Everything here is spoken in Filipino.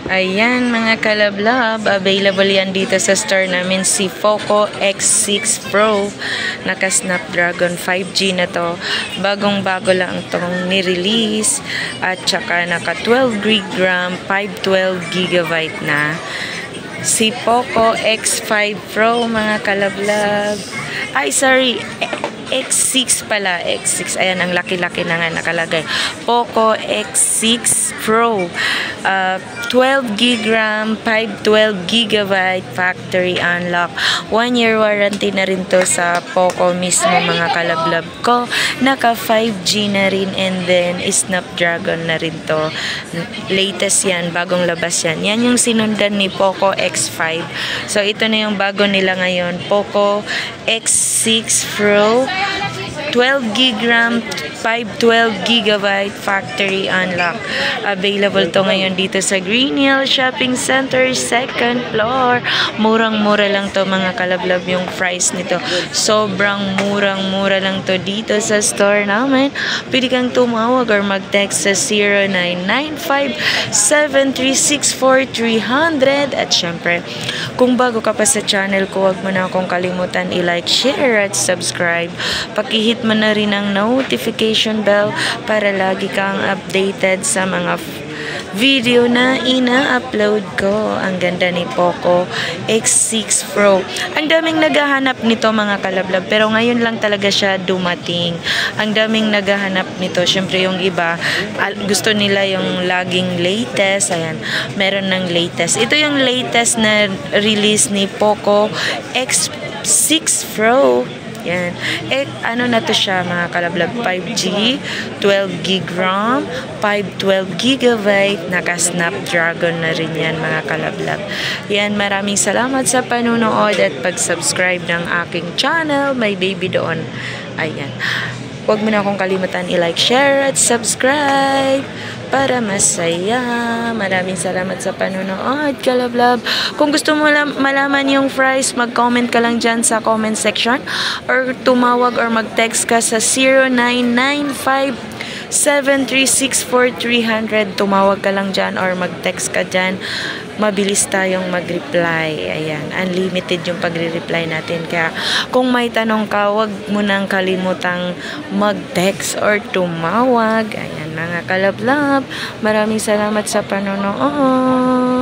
Ayan mga kalablab, available yan dito sa store namin si Poco X6 Pro. Naka Snapdragon 5G na to. Bagong bago lang tong ni-release. At saka naka 12 GB, 512 GB na. Si Poco X5 Pro mga kalablab. Ay sorry, X6 pala, X6. Ayan, ang laki-laki na nga nakalagay. Poco X6 Pro. 12 GB, 512 GB factory unlock. 1 year warranty na rin to sa Poco mismo mga kalablab ko. Naka 5G na rin and then Snapdragon na rin to. Latest yan, bagong labas yan. Yan yung sinundan ni Poco X5. So ito na yung bago nila ngayon. Poco X6 Pro. 12 GB, 512 GB factory unlock. Available to ngayon dito sa Green Hill Shopping Center, 2nd floor. Murang-mura lang to mga kalablab yung price nito. Sobrang murang-mura lang to dito sa store namin. Pwede kang tumawag or mag-text sa 0995-736-4300. At syempre, kung bago ka pa sa channel ko, huwag mo na akong kalimutan i-like, share at subscribe. Pakihit mo na rin ang notification bell para lagi kang updated sa mga video na ina-upload ko. Ang ganda ni Poco X6 Pro. Ang daming naghahanap nito mga kalablab, pero ngayon lang talaga siya dumating. Ang daming naghahanap nito. Syempre yung iba, gusto nila yung laging latest. Ayan, meron ng latest. Ito yung latest na release ni Poco X6 Pro. Yan. Ano na to siya mga kalablab? 5G, 12 GB RAM, 512 GB, naka Snapdragon na rin yan mga kalablab. Yan, maraming salamat sa panunood at pag-subscribe ng aking channel. May baby doon. Ayan. Huwag mo na akong kalimutan i-like, share at subscribe para masaya. Maraming salamat sa panonood, kalablab. Kung gusto mo malaman yung price, mag-comment ka lang dyan sa comment section or tumawag or mag-text ka sa 0995-736-4300. Tumawag ka lang dyan or mag-text ka dyan. Mabilis tayong mag-reply. Ayan, unlimited yung pagre-reply natin. Kaya kung may tanong ka, huwag mo nang kalimutang mag-text or tumawag. Ayan mga kalablab, maraming salamat sa panonood.